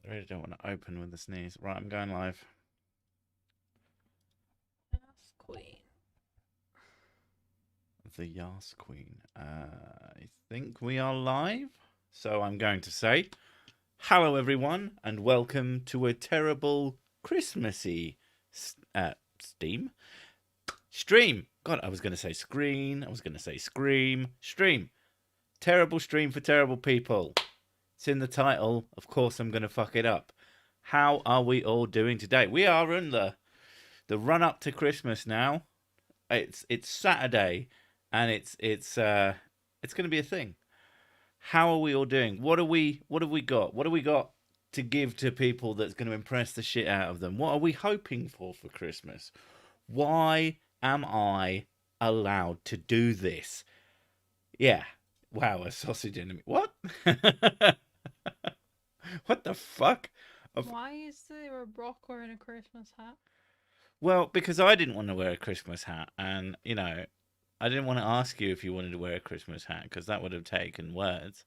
I really don't want to open with a sneeze. Right, I'm going live. Yes, queen. The Yas Queen. I think we are live. So I'm going to say, hello everyone, and welcome to a terrible Christmassy stream. God, I was going to say screen. I was going to say scream. Stream. Terrible stream for terrible people. It's in the title. Of course, I'm going to fuck it up. How are we all doing today? We are in the run up to Christmas now. It's Saturday, and it's going to be a thing. How are we all doing? What have we got? What do we got to give to people that's going to impress the shit out of them? What are we hoping for Christmas? Why am I allowed to do this? Yeah. Wow, a sausage enemy. What? What the fuck? Why is there a Brock wearing a Christmas hat? Well, because I didn't want to wear a Christmas hat, and I didn't want to ask you if you wanted to wear a Christmas hat because that would have taken words.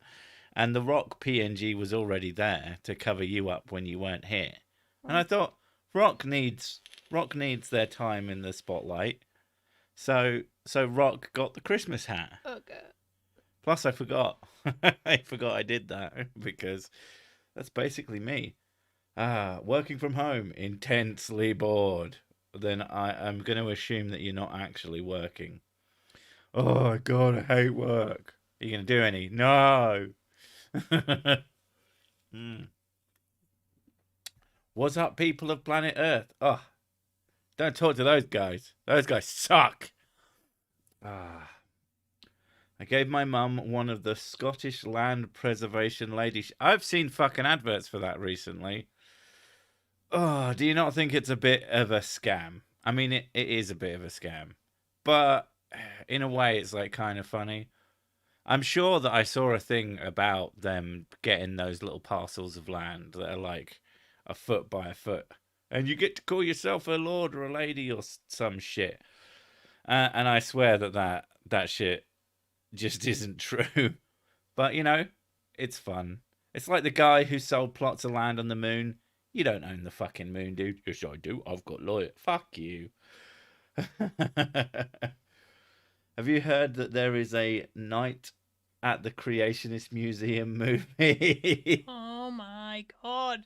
And the Rock PNG was already there to cover you up when you weren't here. And I thought Rock needs their time in the spotlight. So Rock got the Christmas hat. Okay. Plus I forgot. I forgot I did that because that's basically me. Working from home, intensely bored. Then I'm going to assume that you're not actually working. Oh God, I hate work. Are you gonna do any? No. What's up, people of planet Earth? Oh, don't talk to those guys. Those guys suck. I gave my mum one of the Scottish Land Preservation ladies. I've seen fucking adverts for that recently. Oh, do you not think it's a bit of a scam? I mean, it is a bit of a scam, but in a way, it's like kind of funny. I'm sure that I saw a thing about them getting those little parcels of land that are like a foot by a foot, and you get to call yourself a lord or a lady or some shit. And I swear that shit just isn't true. But it's fun. It's like the guy who sold plots of land on the moon. You don't own the fucking moon, dude. Yes, I do. I've got lawyer. Fuck you. Have you heard that there is a Night at the Creationist Museum movie? Oh my god.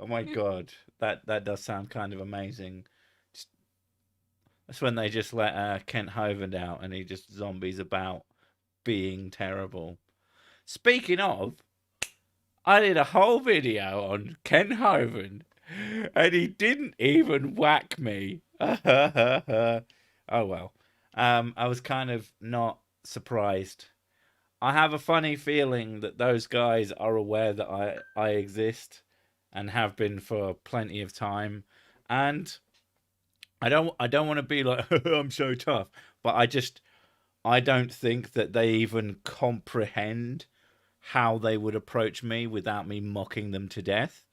Oh my god, that does sound kind of amazing. Just, that's when they just let Kent Hovind out and he just zombies about being terrible. Speaking of, I did a whole video on Ken Hovind and he didn't even whack me. Oh well. I was kind of not surprised. I have a funny feeling that those guys are aware that I exist and have been for plenty of time. And I don't want to be like I'm so tough, but I don't think that they even comprehend how they would approach me without me mocking them to death.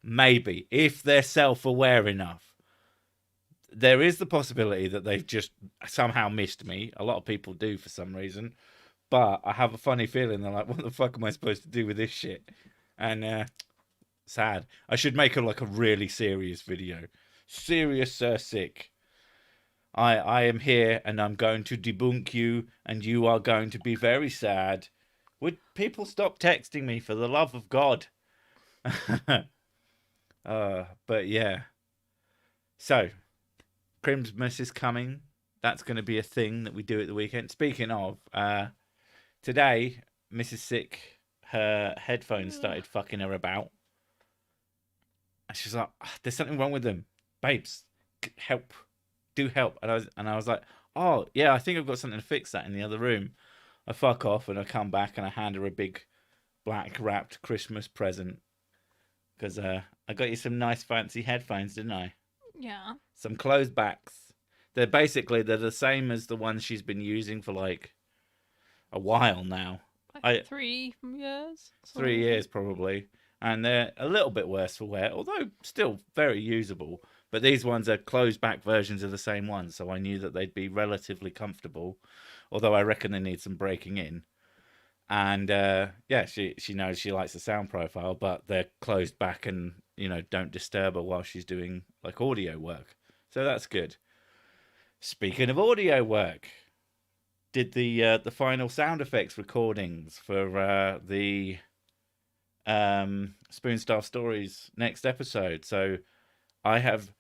Maybe if they're self-aware enough. There is the possibility that they've just somehow missed me. A lot of people do for some reason. But I have a funny feeling they're like, what the fuck am I supposed to do with this shit? And sad. I should make a really serious video. Serious sick. I am here and I'm going to debunk you and you are going to be very sad. Would people stop texting me for the love of God? But yeah. So, Christmas is coming. That's going to be a thing that we do at the weekend. Speaking of, today, Mrs. Sick, her headphones started fucking her about. And she's like, "There's something wrong with them, babes. Help, do help." And I was like, "Oh yeah, I think I've got something to fix that in the other room." I fuck off and I come back and I hand her a big black wrapped Christmas present because I got you some nice fancy headphones, didn't I? Yeah. Some closed backs. They're the same as the ones she's been using for like a while now. Like 3 years? 3 years probably. And they're a little bit worse for wear, although still very usable. But these ones are closed back versions of the same ones, so I knew that they'd be relatively comfortable. Although I reckon they need some breaking in. And yeah, she knows she likes the sound profile, but they're closed back and don't disturb her while she's doing like audio work. So that's good. Speaking of audio work, did the final sound effects recordings for the Spoonstaff Stories next episode. So I have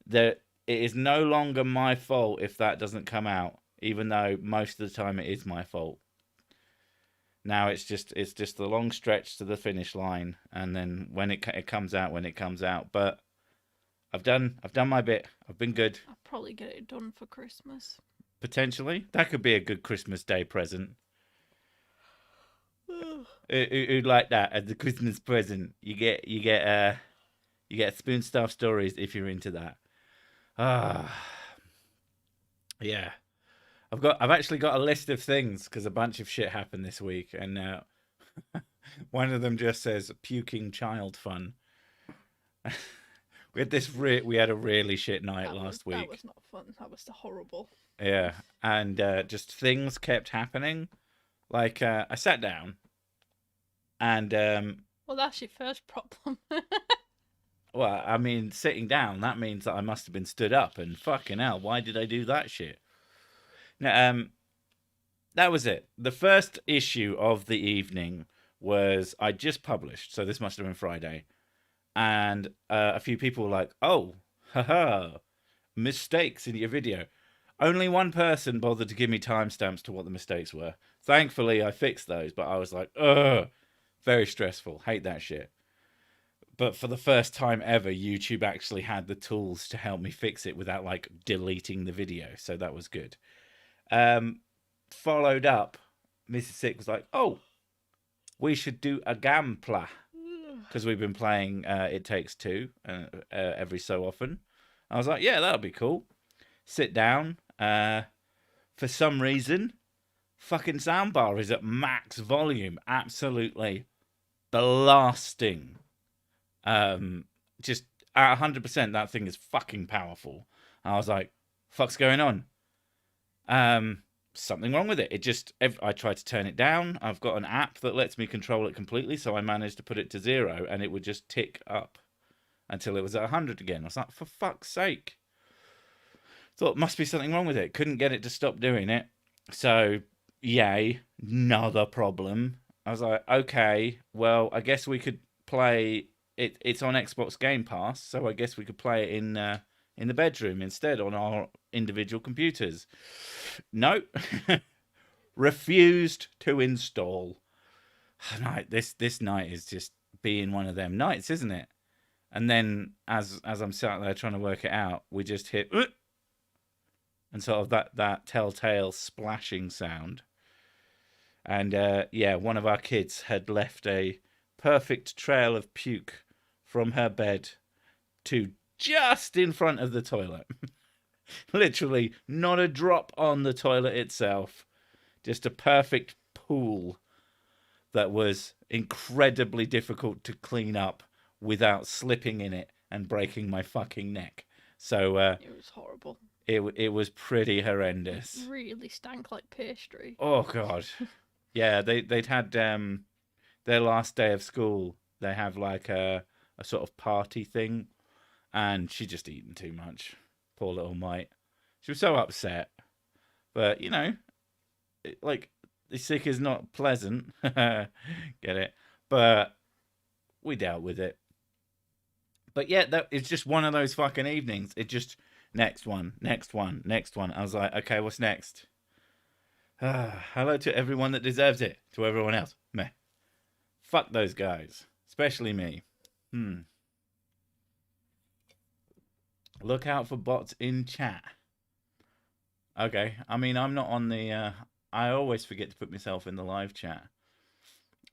the. It is no longer my fault if that doesn't come out, even though most of the time it is my fault. Now it's just the long stretch to the finish line, and then when it comes out when it comes out. But I've done my bit. I've been good. I'll probably get it done for Christmas. Potentially, that could be a good Christmas Day present. Who'd like that as a Christmas present? You get Spoonstaff Stories if you're into that. Yeah. I've actually got a list of things because a bunch of shit happened this week, and one of them just says puking child fun. We had a really shit night last week. That was not fun. That was horrible. Yeah, and just things kept happening. Like I sat down, and well, that's your first problem. well, I mean, sitting down, that means that I must have been stood up, and fucking hell, why did I do that shit? Now, that was it. The first issue of the evening was I just published, so this must have been Friday, and a few people were like, "Oh, haha, mistakes in your video." Only one person bothered to give me timestamps to what the mistakes were. Thankfully, I fixed those, but I was like, ugh, very stressful. Hate that shit. But for the first time ever, YouTube actually had the tools to help me fix it without like deleting the video. So that was good. Followed up, Mrs. Sick was like, "Oh, we should do a gameplay." Because we've been playing It Takes Two every so often. I was like, yeah, that'll be cool. Sit down. For some reason, fucking soundbar is at max volume, absolutely blasting. Just at 100%, that thing is fucking powerful. And I was like, "Fuck's going on?" Something wrong with it. I tried to turn it down. I've got an app that lets me control it completely, so I managed to put it to 0, and it would just tick up until it was at 100 again. I was like, for fuck's sake. Thought must be something wrong with it. Couldn't get it to stop doing it. So, yay, another problem. I was like, okay, well, I guess we could play it. It's on Xbox Game Pass, so I guess we could play it in the bedroom instead on our individual computers. Nope. Refused to install. This night is just being one of them nights, isn't it? And then as I'm sat there trying to work it out, we just hit and sort of that telltale splashing sound. And yeah, one of our kids had left a perfect trail of puke from her bed to just in front of the toilet. Literally, not a drop on the toilet itself, just a perfect pool that was incredibly difficult to clean up without slipping in it and breaking my fucking neck. So it was horrible. It was pretty horrendous. It really stank like pastry. Oh god. Yeah, they'd had their last day of school. They have like a sort of party thing, and she'd just eaten too much. Poor little mite. She was so upset. But like the sick is not pleasant. Get it? But we dealt with it. But yeah, it's just one of those fucking evenings. It just next one. I was like, okay, what's next? Hello to everyone that deserves it. To everyone else, meh. Fuck those guys, especially me. Look out for bots in chat. Okay, I mean, I'm not on the. I always forget to put myself in the live chat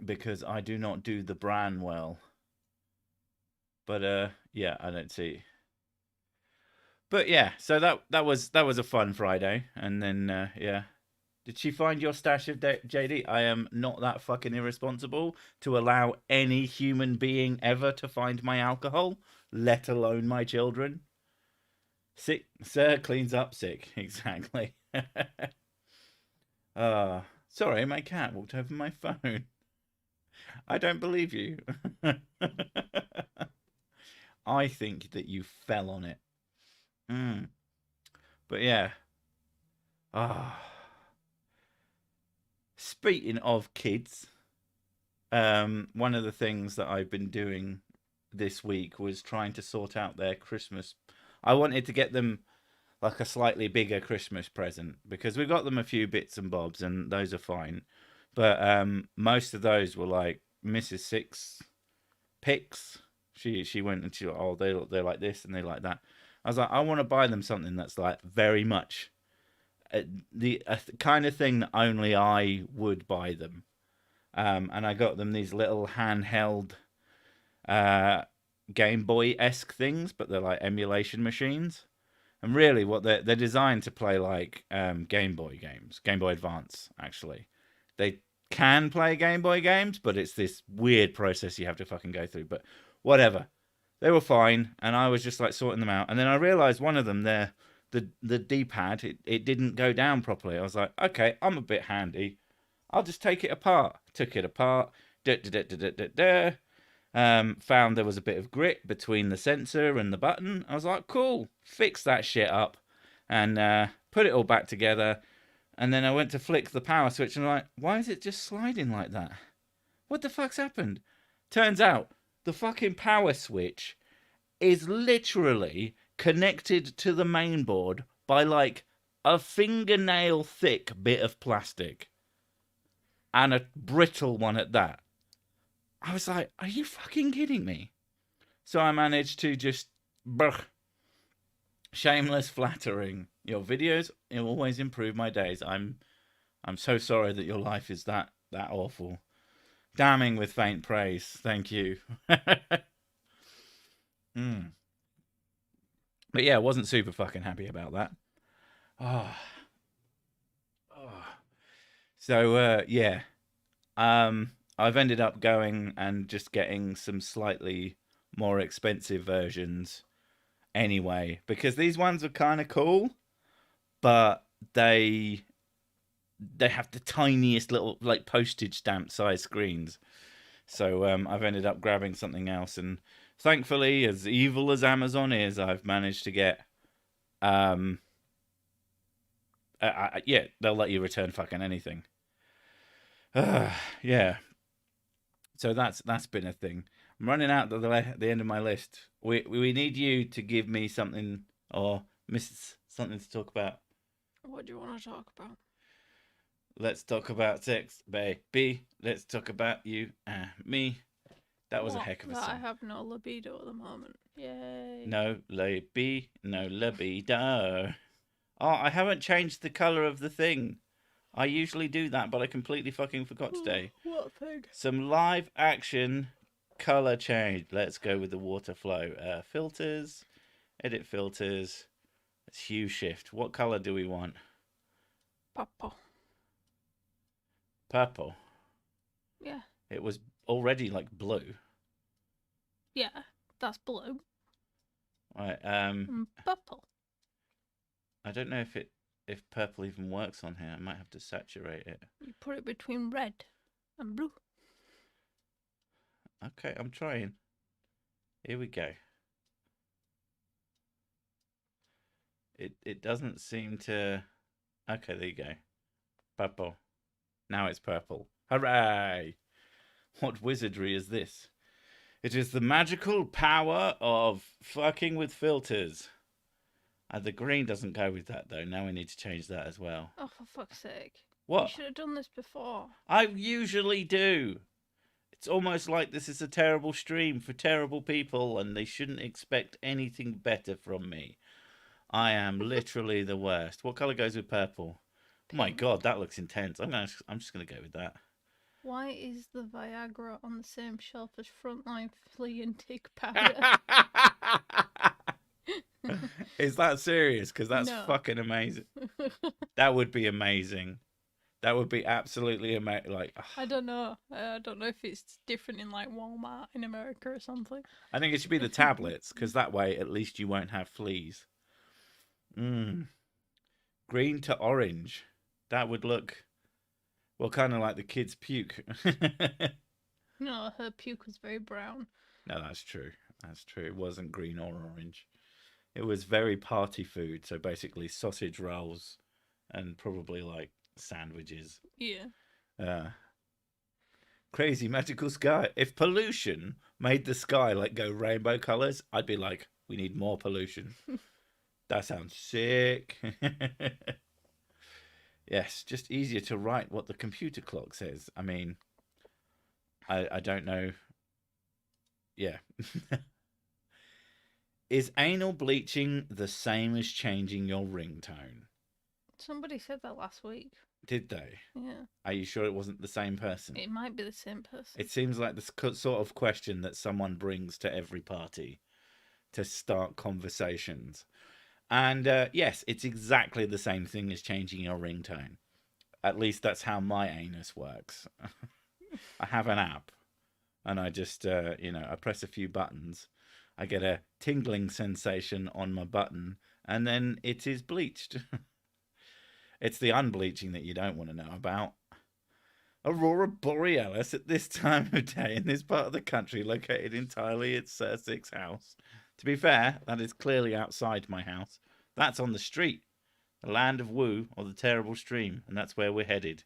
because I do not do the brand well. But yeah, I don't see. But yeah, so that was a fun Friday, and then yeah. Did she find your stash of JD? I am not that fucking irresponsible to allow any human being ever to find my alcohol, let alone my children. Sick, sir cleans up sick. Exactly. Sorry, my cat walked over my phone. I don't believe you. I think that you fell on it. Mm. But yeah. Ah. Speaking of kids, one of the things that I've been doing this week was trying to sort out their Christmas. I wanted to get them like a slightly bigger Christmas present because we got them a few bits and bobs and those are fine. But most of those were like Mrs. Six picks. She went and they're like this and they like that. I was like I want to buy them something that's like very much the kind of thing that only I would buy them. And I got them these little handheld uh, Game Boy esque things, but they're like emulation machines. And really, what they're designed to play like Game Boy games, Game Boy Advance. Actually, they can play Game Boy games, but it's this weird process you have to fucking go through. But whatever, they were fine, and I was just like sorting them out. And then I realized one of them, the D-pad, it didn't go down properly. I was like, okay, I'm a bit handy. I'll just take it apart. Took it apart. Found there was a bit of grit between the sensor and the button. I was like, cool, fix that shit up and put it all back together. And then I went to flick the power switch and I'm like, why is it just sliding like that? What the fuck's happened? Turns out the fucking power switch is literally connected to the main board by like a fingernail thick bit of plastic. And a brittle one at that. I was like, are you fucking kidding me? So I managed to just shameless flattering. Your videos always improve my days. I'm so sorry that your life is that awful. Damning with faint praise. Thank you. Mm. But yeah, I wasn't super fucking happy about that. Oh. Oh. So yeah. I've ended up going and just getting some slightly more expensive versions anyway, because these ones are kind of cool, but they have the tiniest little like postage stamp size screens. So I've ended up grabbing something else, and thankfully, as evil as Amazon is, I've managed to get yeah, they'll let you return fucking anything. Yeah. So that's been a thing. I'm running out to the end of my list. We need you to give me something or miss something to talk about. What do you want to talk about? Let's talk about sex, baby. Let's talk about you and me. That was a heck of a That I song. have no libido at the moment. Yay. No libido. Oh, I haven't changed the color of the thing. I usually do that, but I completely fucking forgot today. What thing? Some live action color change. Let's go with the water flow. Filters, edit filters. It's hue shift. What color do we want? Purple. Purple. Yeah. It was already like blue. Yeah, that's blue. Right. Purple. I don't know if purple even works on here. I might have to saturate it. You put it between red and blue. Okay, I'm trying. Here we go. It doesn't seem to. Okay, there you go. Purple. Now it's purple. Hooray! What wizardry is this? It is the magical power of fucking with filters. The green doesn't go with that though. Now we need to change that as well. Oh, for fuck's sake. What? You should have done this before. I usually do. It's almost like this is a terrible stream for terrible people and they shouldn't expect anything better from me. I am literally the worst. What colour goes with purple? Oh my god, that looks intense. I'm just gonna go with that. Why is the Viagra on the same shelf as Frontline Flea and Tick powder? Is that serious? Because that's No. fucking amazing. That would be amazing. That would be absolutely amazing. Like, I don't know. I don't know if it's different in like Walmart in America or something. I think it should be the tablets, because that way at least you won't have fleas. Green to orange. That would look. Well, kind of like the kids' puke. No, her puke was very brown. No, that's true. That's true. It wasn't green or orange. It was very party food. So basically, sausage rolls and probably like sandwiches. Yeah. Uh, Crazy magical sky. If pollution made the sky like go rainbow colors, I'd be like, we need more pollution. That sounds sick. Yes, just easier to write what the computer clock says. I mean, I don't know. Yeah. Is anal bleaching the same as changing your ringtone? Somebody said that last week. Did they? Yeah. Are you sure it wasn't the same person? It might be the same person. It seems like the sort of question that someone brings to every party to start conversations. And yes, it's exactly the same thing as changing your ringtone. At least that's how my anus works. I have an app, and I just, I press a few buttons. I get a tingling sensation on my button, and then it is bleached. It's the unbleaching that you don't want to know about. Aurora Borealis at this time of day in this part of the country, located entirely at Sir Six House. To be fair, that is clearly outside my house. That's on the street, the land of Woo or the terrible stream, and that's where we're headed.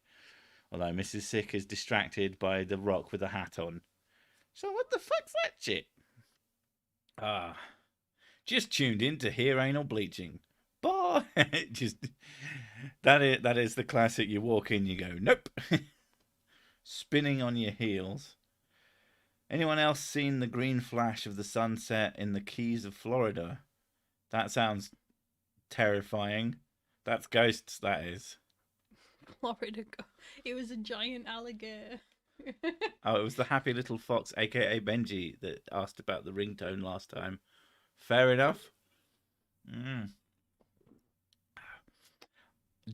Although Mrs. Sick is distracted by the rock with a hat on. So what the fuck's that shit? Ah, just tuned in to hear anal bleaching. Bye. Just that is the classic. You walk in, you go, nope. Spinning on your heels. Anyone else seen the green flash of the sunset in the Keys of Florida? That sounds terrifying. That's ghosts, that is. Florida. It was a giant alligator. Oh, it was the happy little fox, aka Benji, that asked about the ringtone last time. Fair enough.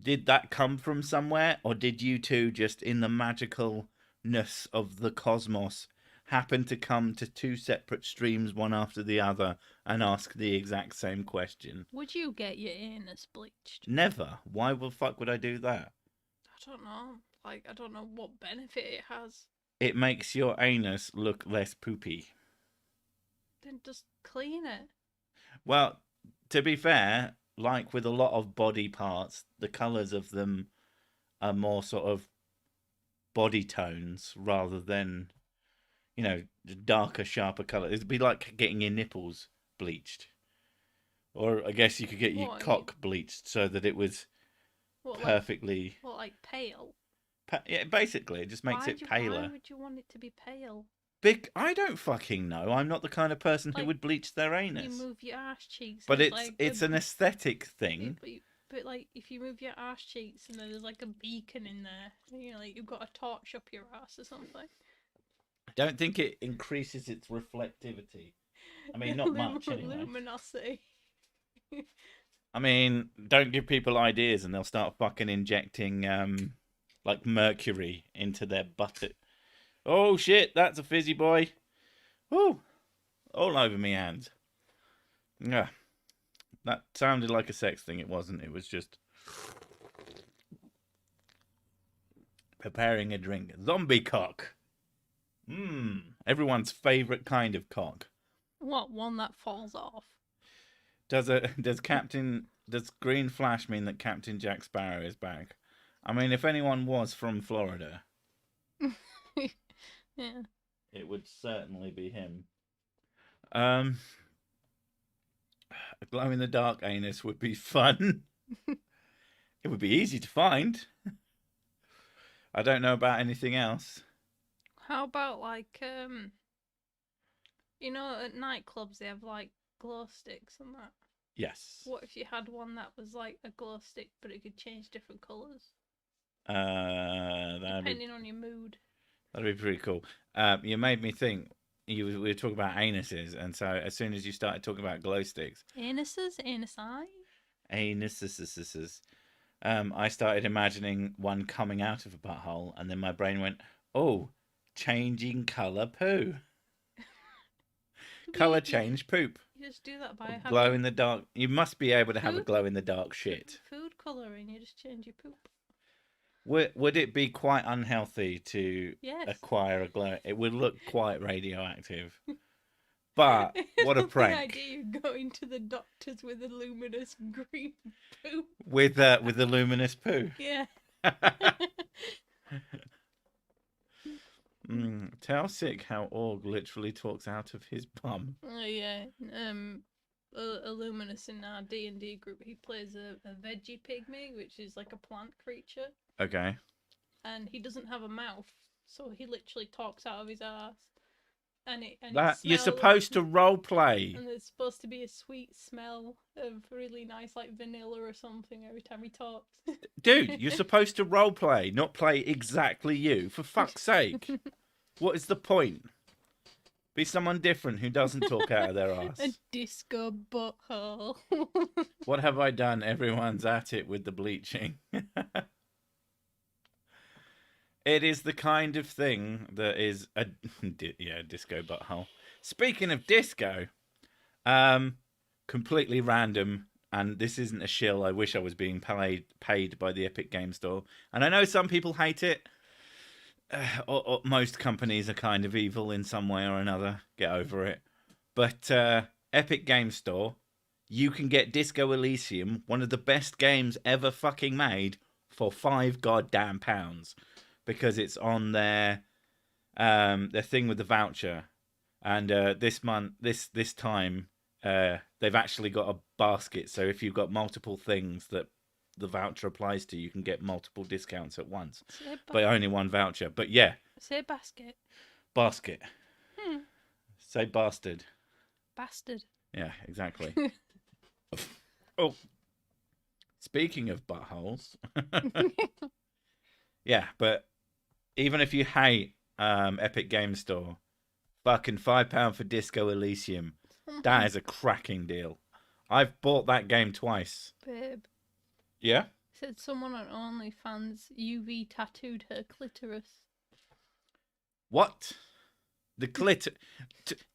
Did that come from somewhere, or did you two just in the magicalness of the cosmos happen to come to two separate streams one after the other and ask the exact same question? Would you get your anus bleached? Never. Why the fuck would I do that? I don't know. Like, I don't know what benefit it has. It makes your anus look less poopy. Then just clean it. Well, to be fair, like with a lot of body parts, the colours of them are more sort of body tones rather than, darker, sharper colours. It'd be like getting your nipples bleached. Or I guess you could get your cock bleached so that it was perfectly... like pale? Yeah, basically, it just makes it paler. Why would you want it to be pale? I don't fucking know. I'm not the kind of person who would bleach their anus. You move your arse cheeks. But it's an aesthetic thing. But like, if you move your arse cheeks and then there's like a beacon in there, like you've got a torch up your ass or something. I don't think it increases its reflectivity. I mean, not much anyway. Luminosity. I mean, don't give people ideas and they'll start fucking injecting like mercury into their butt. Oh shit, that's a fizzy boy. Woo! All over me hands. Yeah. That sounded like a sex thing. It wasn't. It was just preparing a drink. Zombie cock. Everyone's favourite kind of cock. What, one that falls off? Does green flash mean that Captain Jack Sparrow is back? I mean, if anyone was from Florida, yeah, it would certainly be him. A glow in the dark anus would be fun. It would be easy to find. I don't know about anything else. How about like at nightclubs they have like glow sticks and that? Yes. What if you had one that was like a glow stick but it could change different colours? Depending on your mood. That'd be pretty cool. You made me think. We were talking about anuses, and so as soon as you started talking about glow sticks, anuses, I started imagining one coming out of a butthole, and then my brain went, "Oh, changing colour poo, colour change poop." You just do that by glow in the dark. You must be able to have a glow in the dark shit. Food colouring, you just change your poop. Would it be quite unhealthy to Yes. acquire a glow? It would look quite radioactive. But what a The prank. idea of going to the doctors with a luminous green poo. With the luminous poo. Yeah. Tell Sick how Org literally talks out of his bum. Oh yeah. Illuminous in our D&D group, he plays a veggie pygmy, which is like a plant creature, Okay. and he doesn't have a mouth, so he literally talks out of his ass. And it You're smells, supposed to role play. and there's supposed to be a sweet smell of really nice, like vanilla or something, every time he talks. Dude, you're supposed to role play, not play exactly you. For fuck's sake. What is the point? Be someone different who doesn't talk out of their ass. A disco butthole. What have I done? Everyone's at it with the bleaching. It is the kind of thing that is a disco butthole. Speaking of disco, completely random, and this isn't a shill. I wish I was being paid by the Epic Game Store, and I know some people hate it. Or most companies are kind of evil in some way or another. Get over it. But Epic Game Store, you can get Disco Elysium, one of the best games ever fucking made, for £5 goddamn pounds, because it's on their thing with the voucher. And this time, they've actually got a basket. So if you've got multiple things that the voucher applies to, you can get multiple discounts at once, but only one voucher. But yeah, say basket. Say bastard. Yeah, exactly. Oh, speaking of buttholes. Yeah, but even if you hate Epic Game Store, fucking £5 for Disco Elysium, that is a cracking deal. I've bought that game twice. Babe. Yeah? Said someone on OnlyFans UV tattooed her clitoris. What? The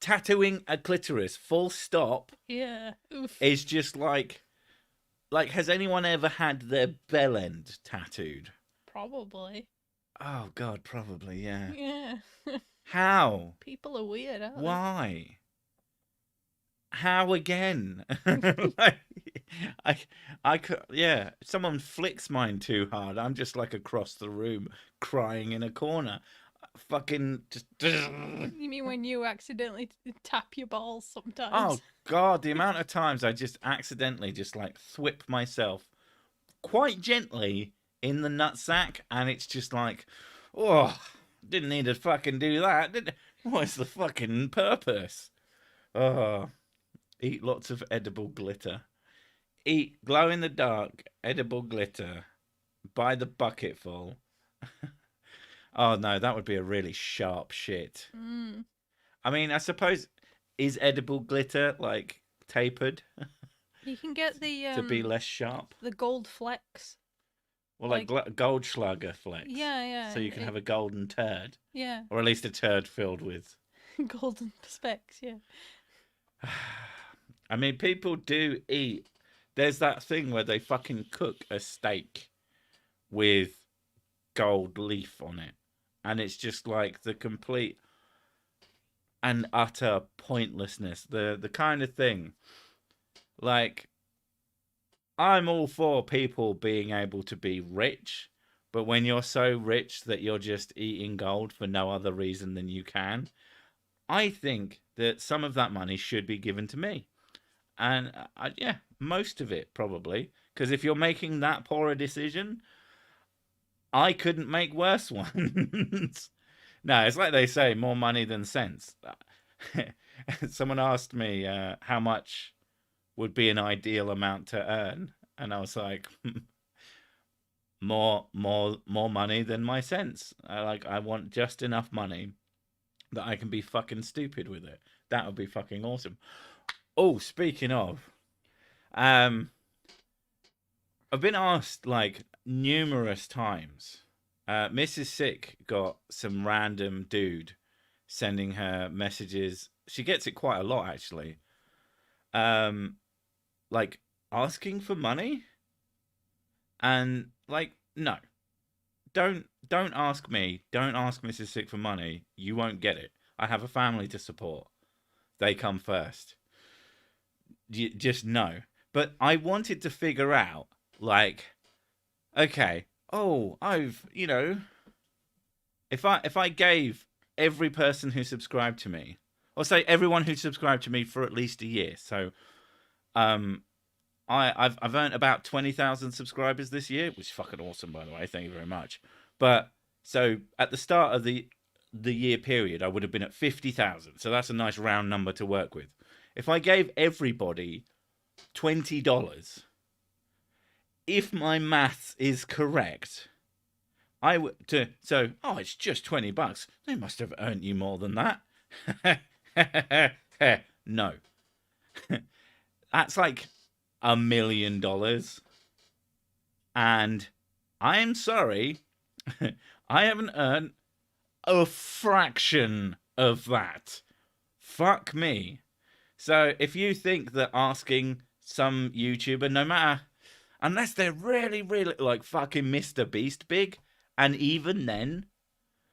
tattooing a clitoris, full stop. Yeah. Oof. Is just like, has anyone ever had their bell end tattooed? Probably. Oh God, probably, yeah. Yeah. How? People are weird, aren't they? Why? How again? I could, yeah. If someone flicks mine too hard, I'm just like across the room crying in a corner. Fucking just. You mean when you accidentally tap your balls sometimes? Oh God, the amount of times I just accidentally just like thwip myself quite gently in the nutsack, and it's just like, oh, didn't need to fucking do that. What's the fucking purpose? Oh. Eat lots of edible glitter. Eat glow-in-the-dark edible glitter by the bucketful. Oh, no, that would be a really sharp shit. I mean, I suppose, is edible glitter, like, tapered? You can get the... to be less sharp? The gold flecks. Well, like Goldschlager flecks. Yeah. So you can have a golden turd. Yeah. Or at least a turd filled with... golden specks, yeah. I mean, people do eat. There's that thing where they fucking cook a steak with gold leaf on it. And it's just like the complete and utter pointlessness. The kind of thing. Like, I'm all for people being able to be rich. But when you're so rich that you're just eating gold for no other reason than you can, I think that some of that money should be given to me. And yeah, most of it probably. Because if you're making that poor a decision, I couldn't make worse ones. No, it's like they say, more money than sense. Someone asked me how much would be an ideal amount to earn. And I was like, more money than my sense. I want just enough money that I can be fucking stupid with it. That would be fucking awesome. Oh, speaking of, I've been asked like numerous times. Mrs. Sick got some random dude sending her messages. She gets it quite a lot actually. Like asking for money, and like no, don't ask me. Don't ask Mrs. Sick for money. You won't get it. I have a family to support. They come first. Just no. But I wanted to figure out, like, okay, oh, if I gave every person who subscribed to me, or say everyone who subscribed to me for at least a year, so um, I've earned about 20,000 subscribers this year, which is fucking awesome, by the way. Thank you very much. But so at the start of the year period, I would have been at 50,000. So that's a nice round number to work with. If I gave everybody $20, if my maths is correct, it's just $20. They must have earned you more than that. No. That's like $1 million. And I am sorry, I haven't earned a fraction of that. Fuck me. So if you think that asking some YouTuber, no matter, unless they're really, really like fucking Mr. Beast big, and even then,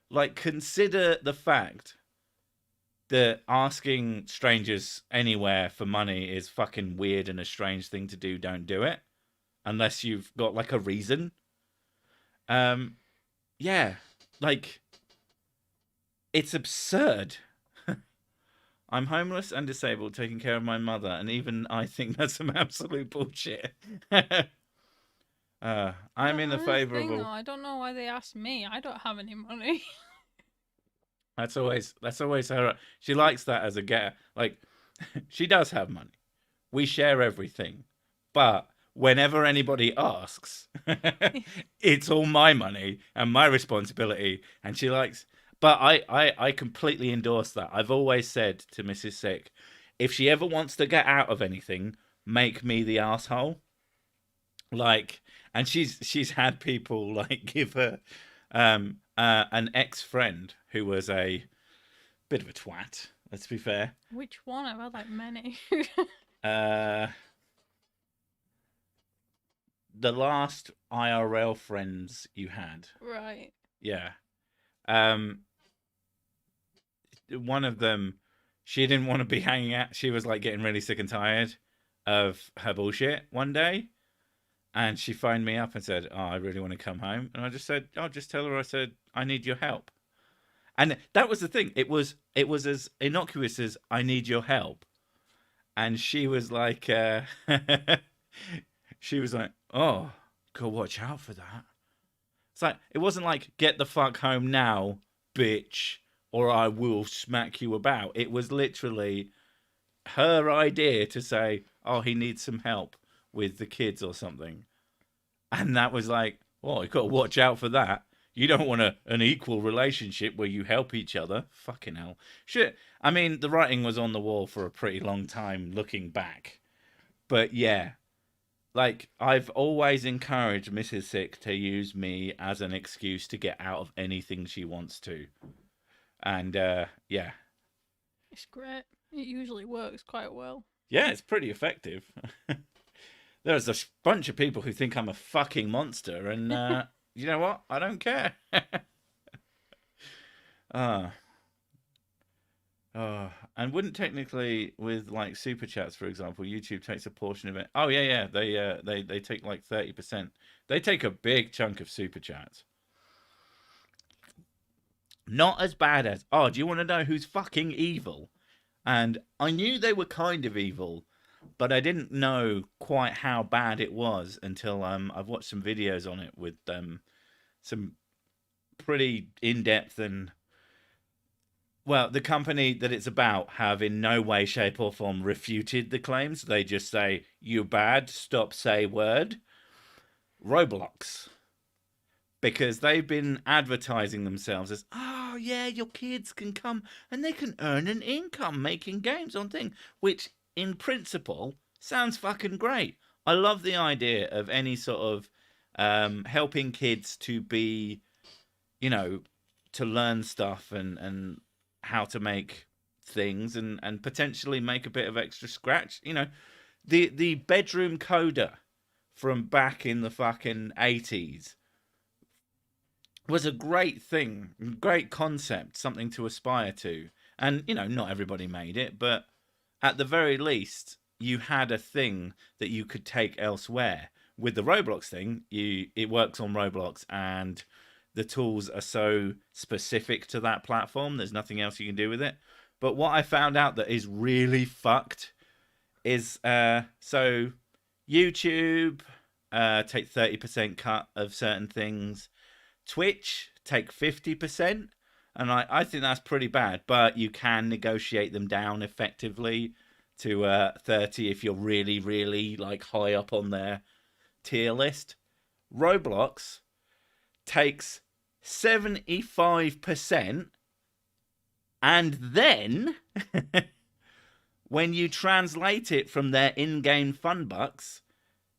like, consider the fact that asking strangers anywhere for money is fucking weird and a strange thing to do. Don't do it unless you've got like a reason. Yeah, like, it's absurd. I'm homeless and disabled, taking care of my mother, and even I think that's some absolute bullshit. I'm in the favourable. I don't know why they asked me. I don't have any money. That's always her. She likes that as a getter. Like, she does have money. We share everything, but whenever anybody asks, it's all my money and my responsibility. And she likes. But I completely endorse that. I've always said to Mrs. Sick, if she ever wants to get out of anything, make me the asshole. Like, and she's had people like give her an ex-friend who was a bit of a twat. Let's be fair. Which one? I've had like many. The last IRL friends you had. Right. Yeah. One of them, she didn't want to be hanging out. She was like getting really sick and tired of her bullshit one day. And she phoned me up and said, "Oh, I really want to come home." And I just said, "Oh, just tell her I said, I need your help." And that was the thing. It was as innocuous as "I need your help." And she was like, she was like, "Oh, go watch out for that." It's like, it wasn't like, "Get the fuck home now, bitch, or I will smack you about." It was literally her idea to say, "Oh, he needs some help with the kids or something." And that was like, well, you got to watch out for that. You don't want an equal relationship where you help each other. Fucking hell. Shit. I mean, the writing was on the wall for a pretty long time looking back. But yeah, like, I've always encouraged Mrs. Sick to use me as an excuse to get out of anything she wants to. And yeah. It's great. It usually works quite well. Yeah, it's pretty effective. There's a bunch of people who think I'm a fucking monster, and you know what? I don't care. And wouldn't technically, with like super chats, for example, YouTube takes a portion of it. Oh yeah. They take like 30%. They take a big chunk of super chats. Not as bad as. Oh, do you want to know who's fucking evil? And I knew they were kind of evil, but I didn't know quite how bad it was until I've watched some videos on it with some pretty in-depth and, well, the company that it's about have in no way, shape or form refuted the claims. They just say, "You bad, stop, say word." Roblox. Because they've been advertising themselves as, "Oh yeah, your kids can come and they can earn an income making games on thing," which in principle sounds fucking great. I love the idea of any sort of helping kids to be, to learn stuff and how to make things and potentially make a bit of extra scratch. The bedroom coder from back in the fucking 80s was a great thing, great concept, something to aspire to. And, you know, not everybody made it, but at the very least, you had a thing that you could take elsewhere. With the Roblox thing, it works on Roblox, and the tools are so specific to that platform. There's nothing else you can do with it. But what I found out that is really fucked is so YouTube take 30% cut of certain things. Twitch take 50%, and I think that's pretty bad, but you can negotiate them down effectively to 30 if you're really, really like high up on their tier list. Roblox takes 75%, and then when you translate it from their in-game fun bucks,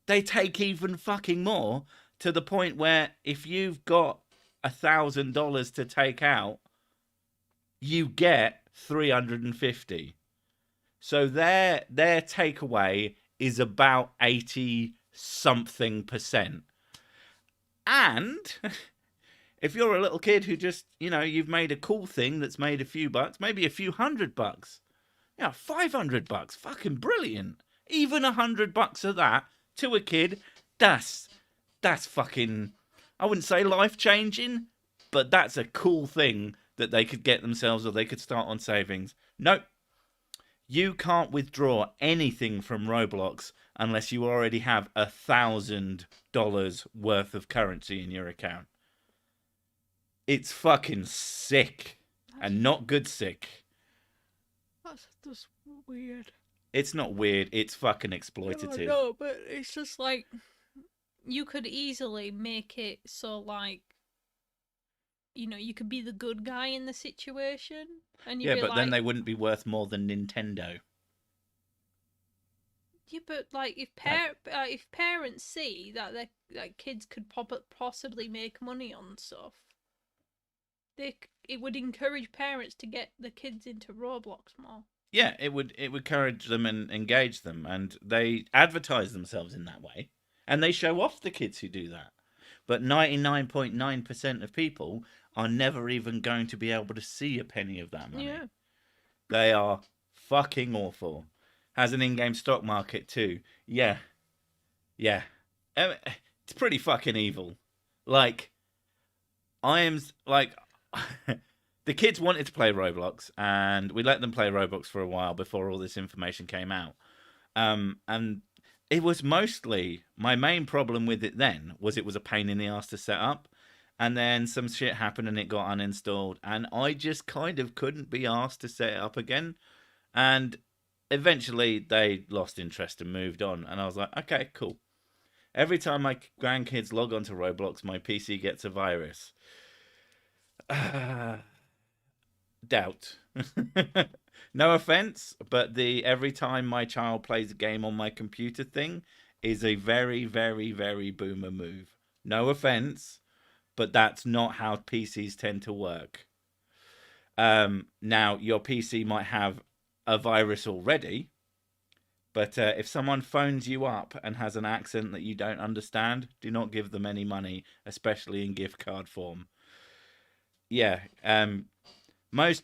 they take even fucking more, to the point where if you've got $1,000 to take out, you get 350. So their takeaway is about 80 something percent. And if you're a little kid who just, you know, you've made a cool thing that's made a few bucks, maybe a few $100, yeah, $500, fucking brilliant. Even $100 of that to a kid, that's fucking, I wouldn't say life changing, but that's a cool thing that they could get themselves, or they could start on savings. Nope. You can't withdraw anything from Roblox unless you already have $1,000 worth of currency in your account. It's fucking sick, and not good sick. That's just weird. It's not weird. It's fucking exploitative. No, but it's just like, you could easily make it so, like, you know, you could be the good guy in the situation, and you'd Yeah, be but like, then they wouldn't be worth more than Nintendo. yeah, but like if parents see that their like kids could possibly make money on stuff, it would encourage parents to get the kids into Roblox more. Yeah, it would encourage them and engage them, and they advertise themselves in that way, and they show off the kids who do that. But 99.9% of people are never even going to be able to see a penny of that money. Yeah. They are fucking awful. Has an in-game stock market too. Yeah. Yeah. It's pretty fucking evil. Like, I am, like, the kids wanted to play Roblox, and we let them play Roblox for a while before all this information came out. And it was mostly, my main problem with it then was it was a pain in the ass to set up. And then some shit happened and it got uninstalled, and I just kind of couldn't be asked to set it up again. And eventually they lost interest and moved on, and I was like, okay, cool. Every time my grandkids log onto Roblox, my PC gets a virus. Doubt. No offense, but the every time my child plays a game on my computer thing is a very, very, very boomer move. No offense, but that's not how PCs tend to work. Now, your PC might have a virus already, but if someone phones you up and has an accent that you don't understand, do not give them any money, especially in gift card form. Yeah, most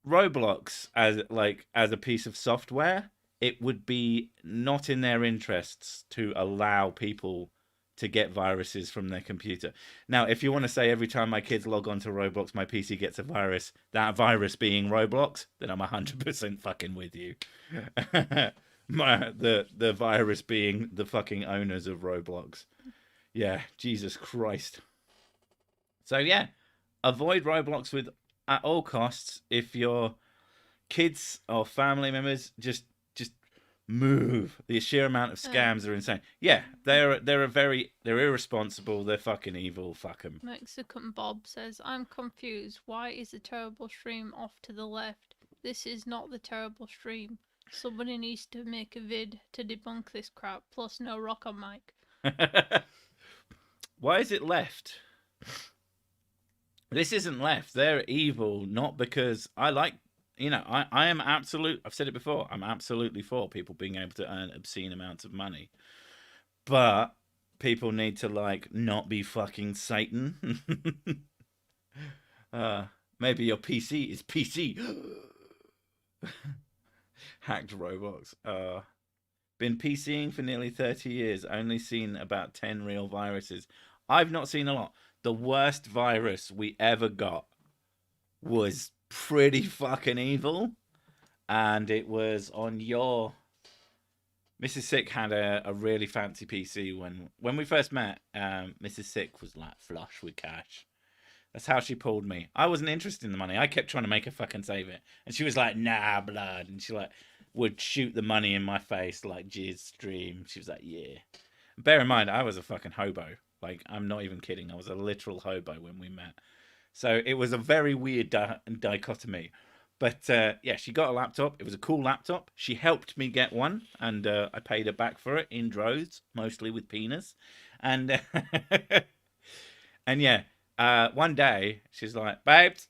Roblox as a piece of software, it would be not in their interests to allow people to get viruses from their computer. Now, if you want to say every time my kids log on to Roblox, my PC gets a virus, that virus being Roblox, then I'm 100% fucking with you. The virus being the fucking owners of Roblox. Yeah, Jesus Christ. So yeah, avoid Roblox at all costs. If your kids or family members, just move. The sheer amount of scams are insane. Yeah, they're irresponsible. They're fucking evil. Fuck them. Mexican Bob says, I'm confused. Why is the terrible stream off to the left? This is not the terrible stream. Somebody needs to make a vid to debunk this crap. Plus, no rock on mic. Why is it left? This isn't left. They're evil, not because I like. You know, I am absolute. I've said it before. I'm absolutely for people being able to earn obscene amounts of money, but people need to like not be fucking Satan. uh, maybe your PC is PC. Hacked Roblox. Been PCing for nearly 30 years. Only seen about 10 real viruses. I've not seen a lot. The worst virus we ever got was pretty fucking evil. And it was on your... Mrs. Sick had a really fancy PC when we first met. Mrs. Sick was like flush with cash. That's how she pulled me. I wasn't interested in the money. I kept trying to make her fucking save it. And she was like, nah, blood. And she like would shoot the money in my face like jizz stream. She was like, yeah. Bear in mind, I was a fucking hobo. Like, I'm not even kidding. I was a literal hobo when we met. So it was a very weird dichotomy. But yeah, she got a laptop. It was a cool laptop. She helped me get one. And I paid her back for it in droves, mostly with penis. And, and yeah. One day, she's like, babes,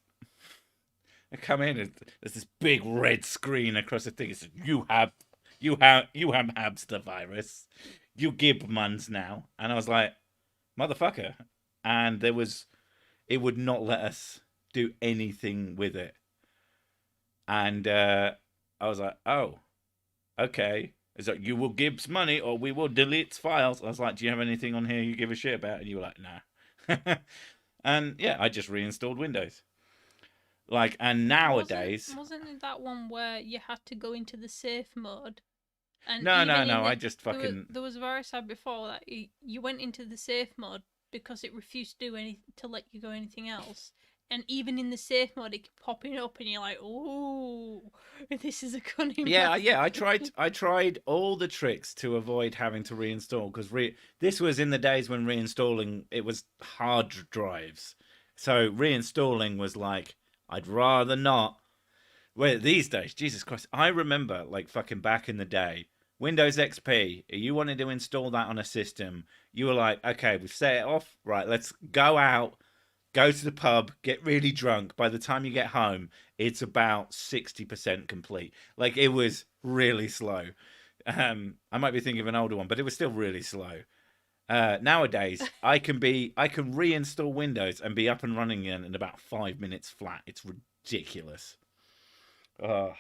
I come in, and there's this big red screen across the thing. It says, you have hamster virus. You give muns now. And I was like, motherfucker. And it would not let us do anything with it. And I was like, oh, okay. It's like, you will give money or we will delete files. I was like, do you have anything on here you give a shit about? And you were like, nah. And yeah, I just reinstalled Windows. Like, and nowadays, wasn't it that one where you had to go into the safe mode? And no. I just fucking there was a virus I had before that you went into the safe mode because it refused to do anything to let you go anything else. And even in the safe mode, it kept popping up, and you're like, "Oh, this is a cunning." yeah. I tried all the tricks to avoid having to reinstall because this was in the days when reinstalling it was hard drives, so reinstalling was like I'd rather not. Well, these days, Jesus Christ, I remember like fucking back in the day, Windows XP. You wanted to install that on a system, you were like, okay, we've set it off, right? Let's go out. Go to the pub, get really drunk. By the time you get home, it's about 60% complete. Like, it was really slow. I might be thinking of an older one, but it was still really slow. Nowadays, I can reinstall Windows and be up and running again in about 5 minutes flat. It's ridiculous. I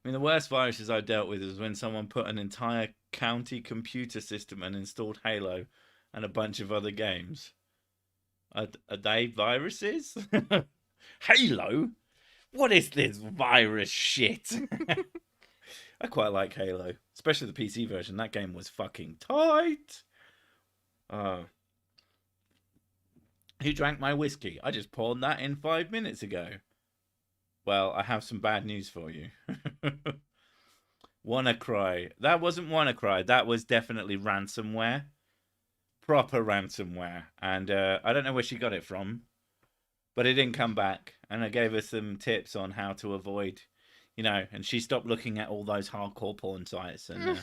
mean, the worst viruses I've dealt with is when someone put an entire county computer system and installed Halo and a bunch of other games. Are they viruses? Halo? What is this virus shit? I quite like Halo, especially the PC version. That game was fucking tight. Who drank my whiskey? I just poured that in 5 minutes ago. Well, I have some bad news for you. WannaCry. That wasn't WannaCry. That was definitely ransomware. Proper ransomware. And I don't know where she got it from, but it didn't come back. And I gave her some tips on how to avoid, and she stopped looking at all those hardcore porn sites. And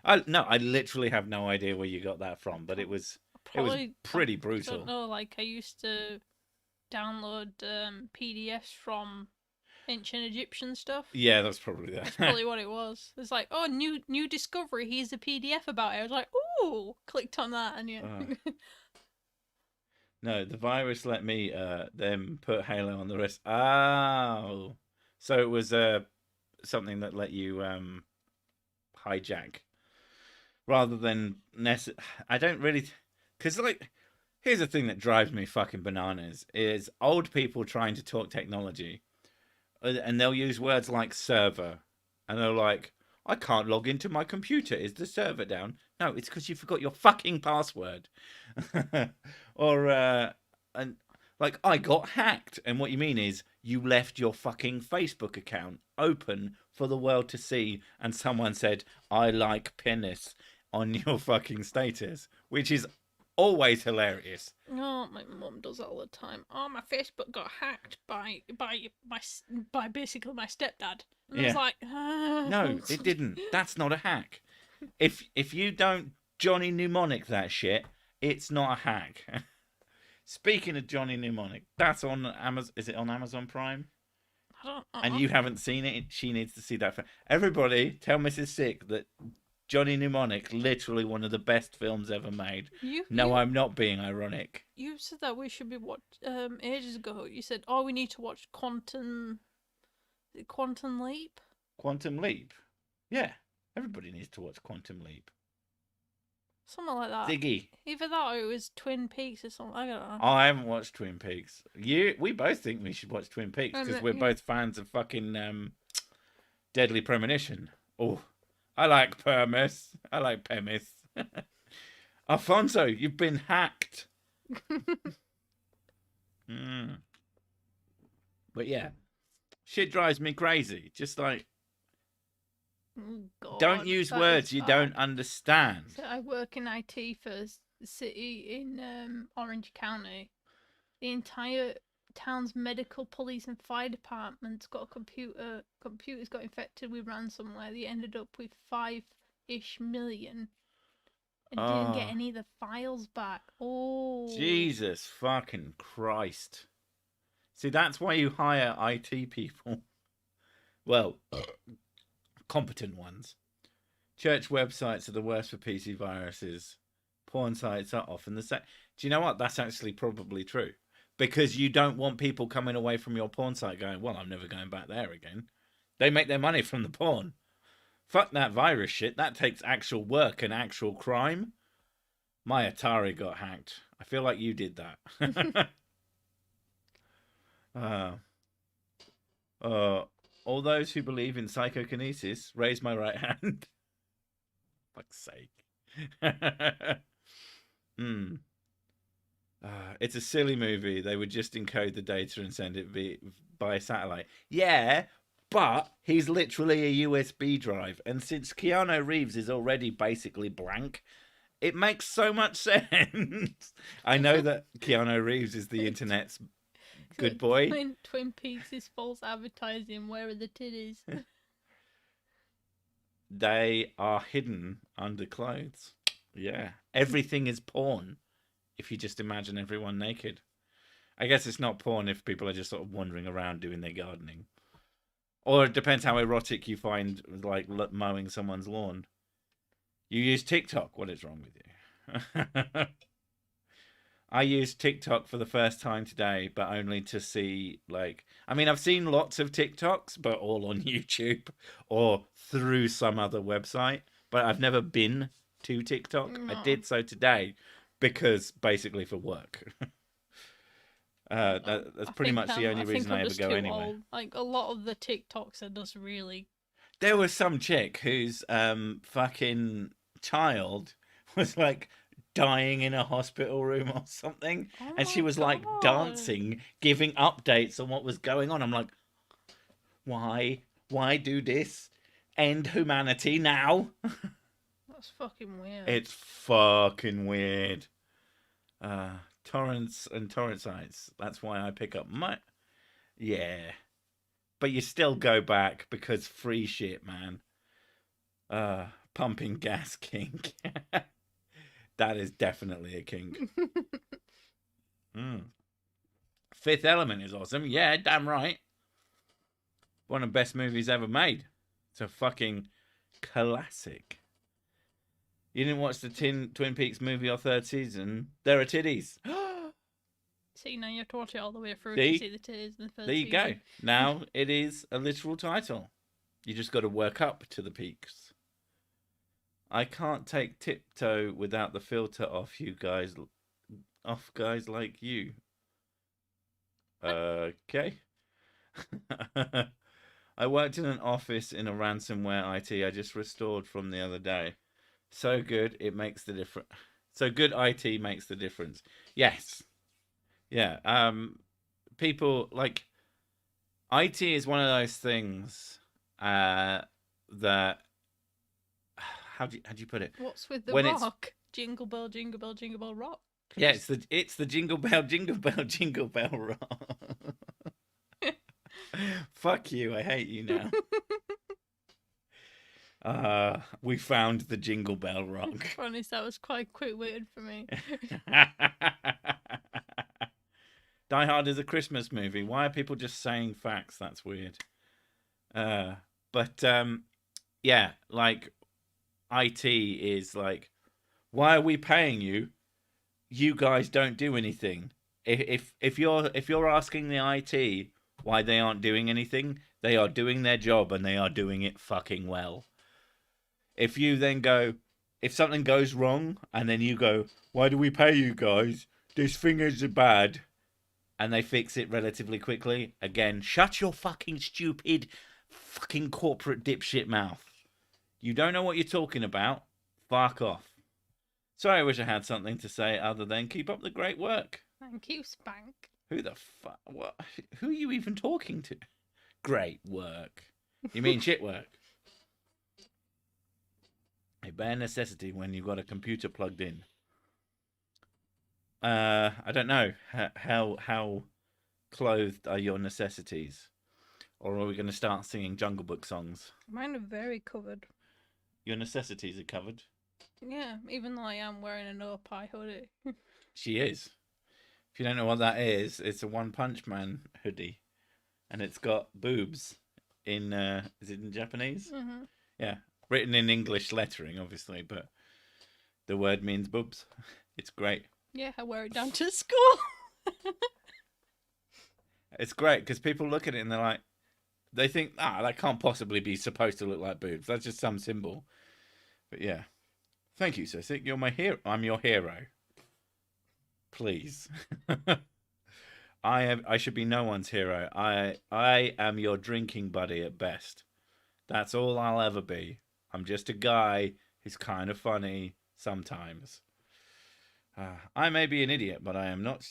I literally have no idea where you got that from, but it was pretty brutal. I don't know, like I used to download PDFs from ancient Egyptian stuff. Yeah, that's probably that. That's probably what it was. It's like, oh, new discovery. Here's a PDF about it. I was like, ooh, clicked on that, and yeah. No, the virus let me then put Halo on the wrist. Oh, so it was something that let you hijack rather than I don't really, because like here's the thing that drives me fucking bananas is old people trying to talk technology. And they'll use words like server. And they're like, I can't log into my computer. Is the server down? No, it's because you forgot your fucking password. Or, and like, I got hacked. And what you mean is you left your fucking Facebook account open for the world to see. And someone said, I like penis on your fucking status. Which is always hilarious. Oh, my mum does that all the time. Oh, my Facebook got hacked by basically my stepdad. And I was like, no, it didn't. That's not a hack. If you don't Johnny Mnemonic that shit, it's not a hack. Speaking of Johnny Mnemonic, that's on Amazon. Is it on Amazon Prime? I don't know. And you haven't seen it. She needs to see that. Everybody, tell Mrs. Sick that Johnny Mnemonic, literally one of the best films ever made. No, I'm not being ironic. You said that we should be ages ago. You said, "Oh, we need to watch Quantum Leap." Quantum Leap. Yeah, everybody needs to watch Quantum Leap. Something like that. Ziggy. Either that or it was Twin Peaks or something. I don't know. Oh, I haven't watched Twin Peaks. We both think we should watch Twin Peaks because we're both fans of fucking Deadly Premonition. Oh, I like Permis. I like Pemis. Alfonso, you've been hacked. But yeah, shit drives me crazy. Just like, God, don't use words you don't understand. So I work in IT for a city in Orange County. The entire town's medical, police, and fire departments got a computer. Computers got infected with ransomware. They ended up with 5-ish million and didn't get any of the files back. Oh, Jesus fucking Christ! See, that's why you hire IT people. Well, competent ones. Church websites are the worst for PC viruses. Porn sites are often the same. Do you know what? That's actually probably true. Because you don't want people coming away from your porn site going, well, I'm never going back there again. They make their money from the porn. Fuck that virus shit. That takes actual work and actual crime. My Atari got hacked. I feel like you did that. All those who believe in psychokinesis, raise my right hand. Fuck's sake. It's a silly movie. They would just encode the data and send it by satellite. Yeah, but he's literally a USB drive. And since Keanu Reeves is already basically blank, it makes so much sense. I know that Keanu Reeves is the internet's good boy. Twin Peaks is false advertising. Where are the titties? They are hidden under clothes. Yeah. Everything is porn. If you just imagine everyone naked. I guess it's not porn if people are just sort of wandering around doing their gardening. Or it depends how erotic you find, like, mowing someone's lawn. You use TikTok. What is wrong with you? I used TikTok for the first time today, but only to see, like... I mean, I've seen lots of TikToks, but all on YouTube or through some other website. But I've never been to TikTok. No. I did so today. Because basically for work. That's pretty much the only reason I ever go anywhere. Old. Like a lot of the TikToks are just really. There was some chick whose fucking child was like dying in a hospital room or something, and she was like dancing, giving updates on what was going on. I'm like, why? Why do this? End humanity now. That's fucking weird. It's fucking weird. Torrents and torrent sites. That's why I pick up my... Yeah. But you still go back because free shit, man. Pumping gas kink. That is definitely a kink. Fifth Element is awesome. Yeah, damn right. One of the best movies ever made. It's a fucking classic. You didn't watch the Twin Peaks movie or third season? There are titties. See, now you have to watch it all the way through to see the titties in the first There you season. go. Now it is a literal title. You just got to work up to the peaks. I can't take Tiptoe without the filter off you guys. Off guys like you. Okay. I worked in an office in a ransomware IT I just restored from the other day. So good, it makes the difference. So good IT makes the difference. Yes. Yeah. People like IT is one of those things that how do you put it? What's with the rock? Jingle bell, jingle bell, jingle bell rock. Yeah, it's the jingle bell, jingle bell, jingle bell rock. Fuck you, I hate you now. We found the Jingle Bell Rock. Honest, that was quite quick-witted for me. Die Hard is a Christmas movie. Why are people just saying facts? That's weird. But yeah, like IT is like, why are we paying you? You guys don't do anything. If you're asking the IT why they aren't doing anything, they are doing their job and they are doing it fucking well. If you then go, if something goes wrong and then you go, why do we pay you guys? This thing is bad, and they fix it relatively quickly. Again, shut your fucking stupid fucking corporate dipshit mouth. You don't know what you're talking about. Fuck off. Sorry, I wish I had something to say other than keep up the great work. Thank you, Spank. Who the fuck? What? Who are you even talking to? Great work. You mean shit work? A bare necessity when you've got a computer plugged in. I don't know. How clothed are your necessities? Or are we going to start singing Jungle Book songs? Mine are very covered. Your necessities are covered. Yeah, even though I am wearing a no pie hoodie. She is. If you don't know what that is, it's a One Punch Man hoodie. And it's got boobs in, is it in Japanese? Mm-hmm. Yeah. Written in English lettering, obviously, but the word means boobs. It's great. Yeah, I wear it down to school. It's great because people look at it and they're like, they think, that can't possibly be supposed to look like boobs. That's just some symbol. But yeah. Thank you, Sissy. You're my hero. I'm your hero. Please. I should be no one's hero. I am your drinking buddy at best. That's all I'll ever be. I'm just a guy who's kind of funny sometimes. I may be an idiot, but I am not.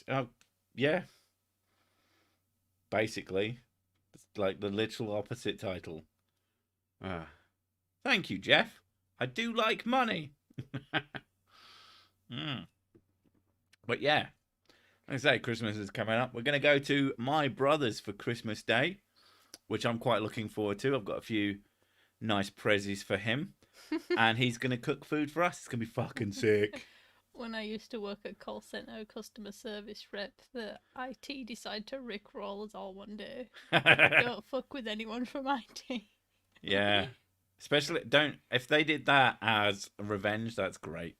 Yeah. Basically, it's like the literal opposite title. Thank you, Jeff. I do like money. But yeah, like I say, Christmas is coming up. We're going to go to my brother's for Christmas Day, which I'm quite looking forward to. I've got a few nice prezzies for him, and he's going to cook food for us. It's going to be fucking sick. When I used to work at call centre customer service rep, the IT decided to rickroll us all one day. Don't fuck with anyone from IT. Yeah. Especially, if they did that as revenge, that's great.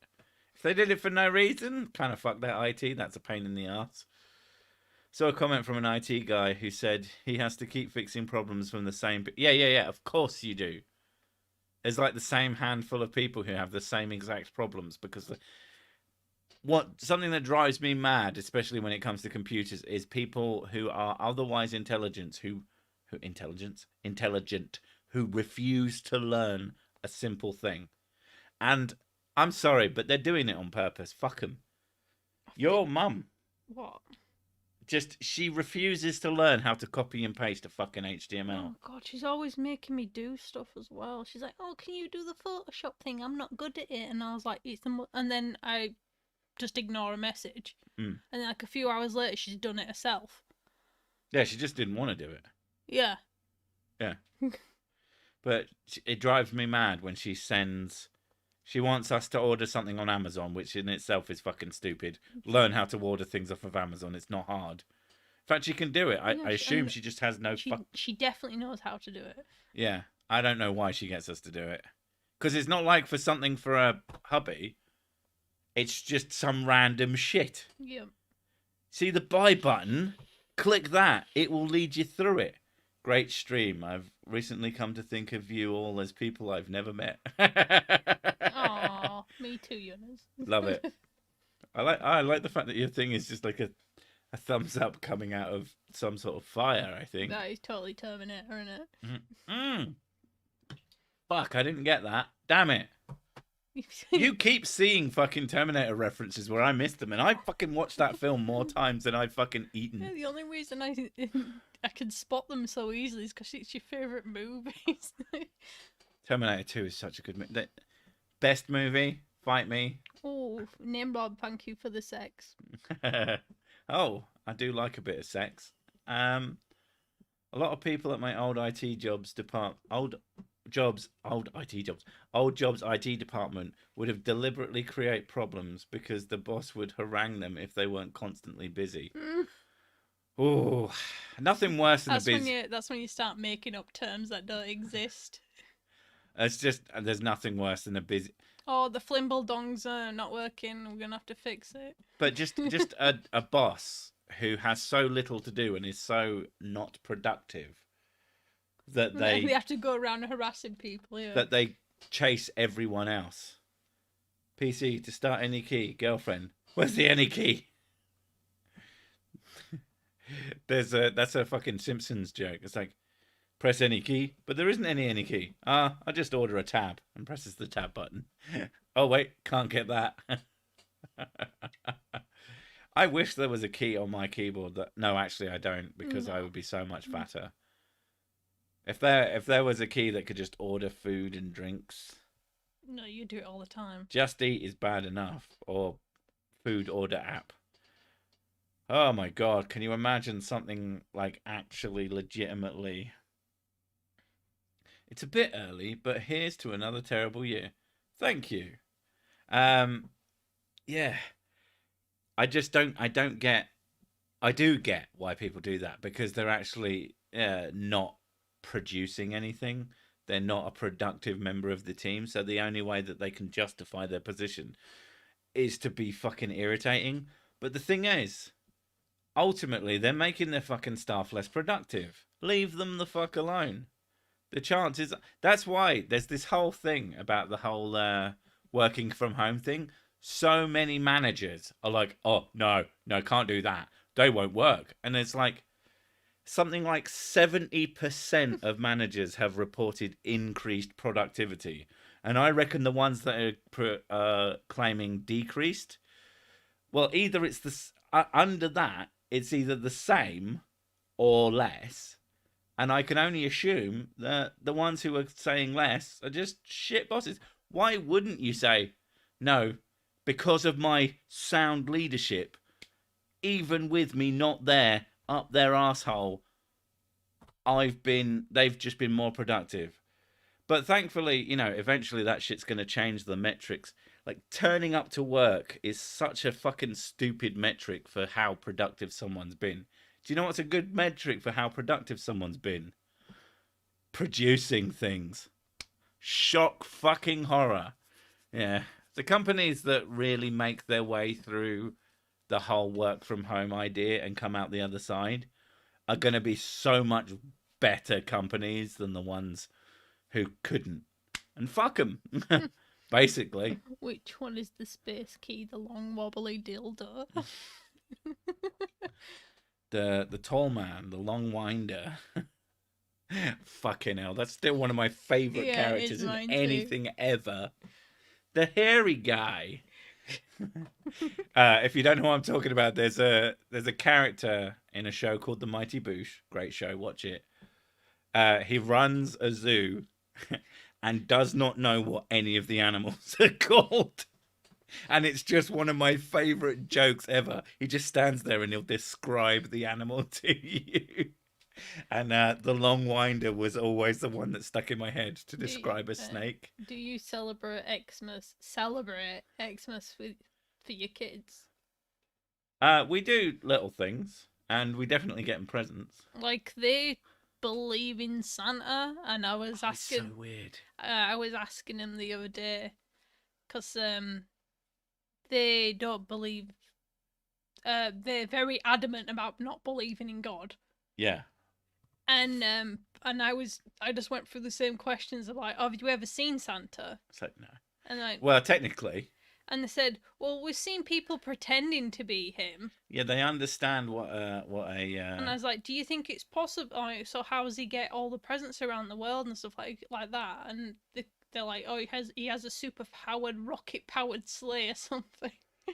If they did it for no reason, kind of fuck that IT, that's a pain in the ass. So a comment from an IT guy who said he has to keep fixing problems from the same... Yeah, of course you do. There's like the same handful of people who have the same exact problems because... Something that drives me mad, especially when it comes to computers, is people who are otherwise intelligent, who refuse to learn a simple thing. And I'm sorry, but they're doing it on purpose. Fuck them. Your mum. What? She refuses to learn how to copy and paste a fucking HTML. Oh god, she's always making me do stuff as well. She's like, "Oh, can you do the Photoshop thing? I'm not good at it." And I was like, and then I just ignore a message. And then like a few hours later, she's done it herself. Yeah, she just didn't want to do it. Yeah. Yeah. But it drives me mad when she wants us to order something on Amazon, which in itself is fucking stupid. Learn how to order things off of Amazon. It's not hard. In fact, she can do it. I assume she just has no... She definitely knows how to do it. Yeah. I don't know why she gets us to do it. Because it's not like for something for a hubby. It's just some random shit. Yeah. See the buy button? Click that. It will lead you through it. Great stream. I've recently come to think of you all as people I've never met. Aw, me too, Jonas. Love it. I like the fact that your thing is just like a thumbs up coming out of some sort of fire, I think. That is totally Terminator, isn't it? Mm. Fuck, I didn't get that. Damn it. You keep seeing fucking Terminator references where I missed them, and I fucking watched that film more times than I've fucking eaten. Yeah, the only reason I can spot them so easily is because it's your favourite movies. Terminator 2 is such a good movie. Best movie? Fight me. Oh, Nimrod, thank you for the sex. Oh, I do like a bit of sex. A lot of people at my old IT jobs IT department would have deliberately create problems because the boss would harangue them if they weren't constantly busy. Oh, nothing worse than That's when you start making up terms that don't exist. It's just there's nothing worse than a busy. Oh, the flimble dongs are not working. We're gonna have to fix it. But just a boss who has so little to do and is so not productive that And then they they have to go around harassing people. Yeah. that they chase everyone else. PC to start any key. Girlfriend, where's the any key? That's a fucking Simpsons joke. It's like press any key, but there isn't any key. I just order a tab and presses the tab button. Oh wait, can't get that. I wish there was a key on my keyboard that. No, actually, I don't because I would be so much fatter. If there was a key that could just order food and drinks. No, you do it all the time. Just Eat is bad enough, or food order app. Oh my god, can you imagine something like actually legitimately. It's a bit early, but here's to another terrible year. Thank you. Yeah. I don't get. I do get why people do that because they're actually not producing anything. They're not a productive member of the team, so the only way that they can justify their position is to be fucking irritating. But the thing is, ultimately, they're making their fucking staff less productive. Leave them the fuck alone. The chances. That's why there's this whole thing about the whole working from home thing. So many managers are like, oh, no, can't do that. They won't work. And it's like, something like 70% of managers have reported increased productivity. And I reckon the ones that are claiming decreased, well, either it's under that, it's either the same or less. And I can only assume that the ones who are saying less are just shit bosses. Why wouldn't you say, no, because of my sound leadership, even with me not there, up their asshole, they've just been more productive. But thankfully, eventually that shit's going to change the metrics. Like, turning up to work is such a fucking stupid metric for how productive someone's been. Do you know what's a good metric for how productive someone's been? Producing things. Shock fucking horror. Yeah. The companies that really make their way through the whole work from home idea and come out the other side are going to be so much better companies than the ones who couldn't. And fuck them, basically. Which one is the space key? The long wobbly dildo? The tall man, the long winder. Fucking hell, that's still one of my favourite characters in anything ever. The hairy guy. If you don't know what I'm talking about, there's a character in a show called The Mighty Boosh. Great show, watch it. He runs a zoo and does not know what any of the animals are called. And it's just one of my favourite jokes ever. He just stands there and he'll describe the animal to you. And the long winder was always the one that stuck in my head to describe a snake. Do you celebrate Xmas for your kids? We do little things, and we definitely get them presents. Like, they believe in Santa, and I was asking. It's so weird. I was asking him the other day, because they don't believe. They're very adamant about not believing in God. Yeah. And I just went through the same questions of like, oh, have you ever seen Santa? It's like, no. And like, well, technically. And they said, well, we've seen people pretending to be him. Yeah, they understand what a. And I was like, do you think it's possible? Like, so how does he get all the presents around the world and stuff like that? And they're like, oh, he has a super powered rocket powered sleigh or something.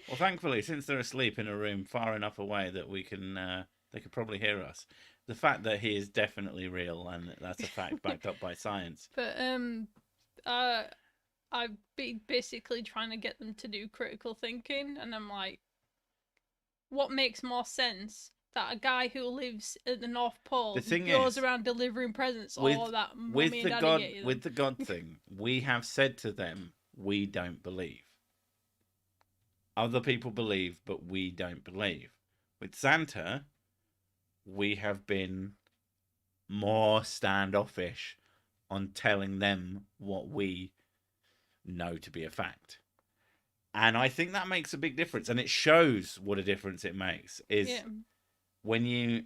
Well, thankfully, since they're asleep in a room far enough away that we can, they could probably hear us. The fact that he is definitely real, and that's a fact backed up by science. But I've been basically trying to get them to do critical thinking, and I'm like, what makes more sense? That a guy who lives at the North Pole goes around delivering presents, or that mummy and daddy get you them? With the God thing, we have said to them, we don't believe. Other people believe, but we don't believe. With Santa, we have been more standoffish, on telling them what we know to be a fact. And I think that makes a big difference, and it shows what a difference it makes. Is when you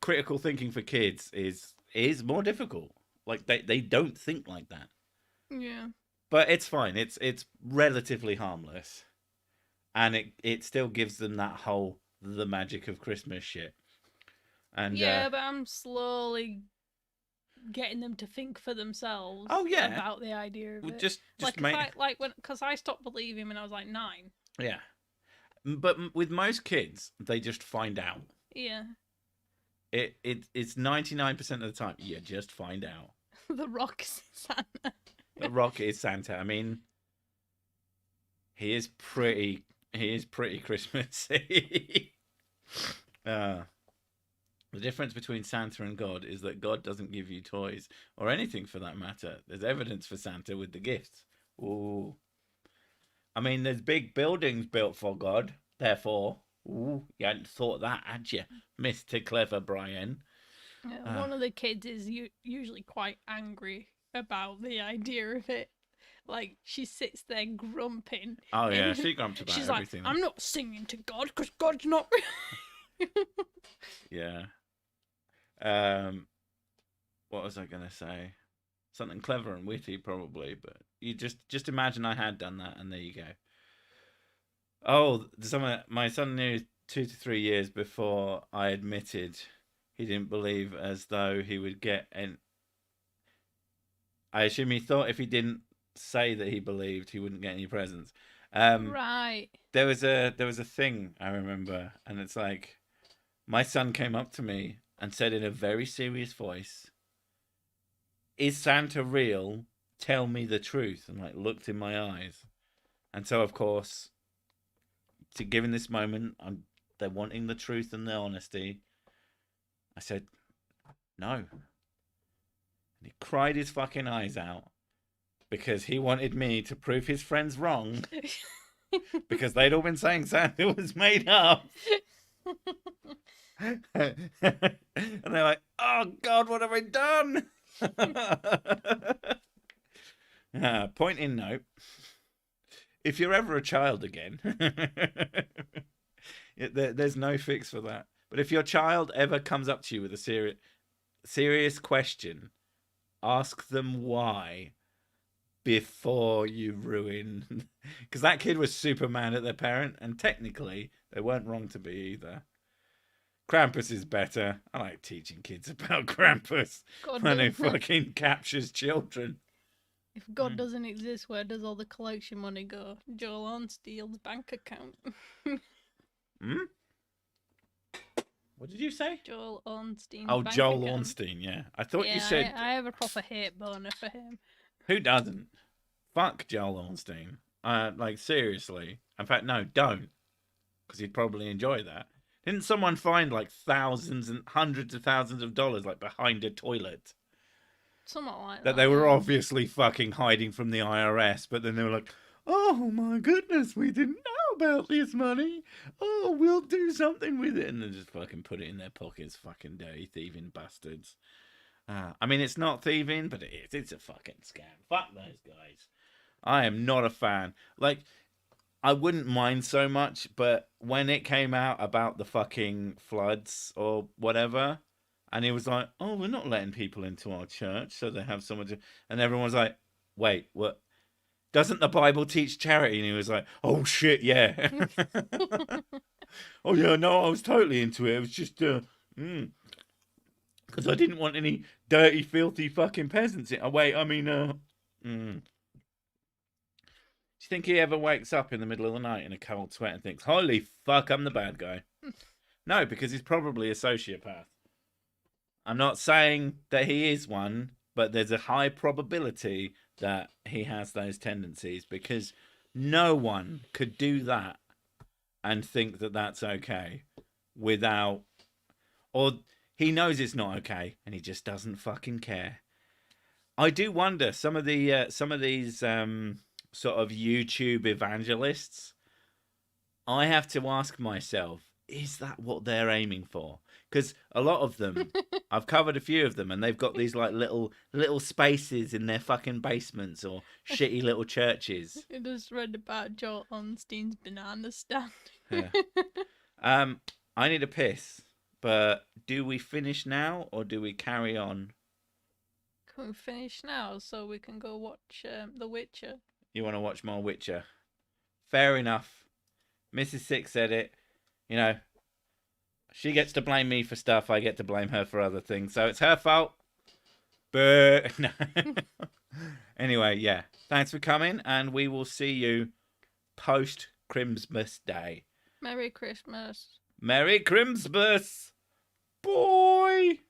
critical thinking for kids is more difficult. Like they don't think like that. Yeah. But it's fine. It's relatively harmless, and it still gives them that whole the magic of Christmas shit. And yeah, but I'm slowly getting them to think for themselves. Oh, yeah. About the idea of it. just like make because I stopped believing when I was like 9. yeah. But with most kids, they just find out. Yeah. It's 99% of the time you just find out. The Rock's Santa. The Rock is Santa. I mean, he is pretty Christmassy. The difference between Santa and God is that God doesn't give you toys or anything for that matter. There's evidence for Santa with the gifts. Ooh. I mean, there's big buildings built for God. Therefore, ooh, you hadn't thought that, had you, Mr. Clever Brian? Yeah, one of the kids is usually quite angry about the idea of it. Like, she sits there grumping. Oh, yeah, she grumps about she's everything. Like, I'm not singing to God because God's not... Yeah. What was I gonna say? Something clever and witty, probably. But you just imagine I had done that, and there you go. Oh, my son knew 2 to 3 years before I admitted he didn't believe, as though he would get an. I assume he thought if he didn't say that he believed, he wouldn't get any presents. Right. There was a thing I remember, and it's like, my son came up to me and said in a very serious voice, "Is Santa real? Tell me the truth." And like looked in my eyes. And so, of course, given this moment, they're wanting the truth and the honesty. I said, "No." And he cried his fucking eyes out because he wanted me to prove his friends wrong because they'd all been saying Santa was made up. And they're like, "Oh God, what have I done?" Point in note: if you're ever a child again, there's no fix for that. But if your child ever comes up to you with a serious question, ask them why before you ruin. Because that kid was super mad at their parent, and technically they weren't wrong to be either. Krampus is better. I like teaching kids about Krampus when he fucking captures children. If God doesn't exist, where does all the collection money go? Joel Ornstein's bank account. What did you say? Joel Ornstein. Oh, Joel Ornstein, yeah. I thought you said... I have a proper hate boner for him. Who doesn't? Fuck Joel Ornstein. Like, seriously. In fact, no, don't. Because he'd probably enjoy that. Didn't someone find like thousands and hundreds of thousands of dollars like behind a toilet? Something like that. That they were obviously fucking hiding from the IRS, but then they were like, "Oh my goodness, we didn't know about this money. Oh, we'll do something with it." And they just fucking put it in their pockets, fucking dirty thieving bastards. I mean, it's not thieving, but it is. It's a fucking scam. Fuck those guys. I am not a fan. Like, I wouldn't mind so much, but when it came out about the fucking floods or whatever, and he was like, "Oh, we're not letting people into our church, so they have someone to..." And everyone was like, "Wait, what? Doesn't the Bible teach charity?" And he was like, "Oh, shit, yeah." "Oh, yeah, no, I was totally into it. It was just, because I didn't want any dirty, filthy fucking peasants in..." "Oh, wait, I mean, Do you think he ever wakes up in the middle of the night in a cold sweat and thinks, 'Holy fuck, I'm the bad guy'?" No, because he's probably a sociopath. I'm not saying that he is one, but there's a high probability that he has those tendencies, because no one could do that and think that that's okay without... Or he knows it's not okay and he just doesn't fucking care. I do wonder, some of these sort of YouTube evangelists, I have to ask myself, is that what they're aiming for? because a lot of them, I've covered a few of them, and they've got these like little spaces in their fucking basements or shitty little churches. I just read about Joel Onstein's banana stand. Yeah. I need a piss, but do we finish now or do we carry on? Can we finish now so we can go watch The Witcher? You want to watch more Witcher? Fair enough. Mrs. Six said it. You know, she gets to blame me for stuff. I get to blame her for other things. So it's her fault. But no. Anyway, yeah. Thanks for coming, and we will see you post Christmas Day. Merry Christmas. Merry Christmas. Boy.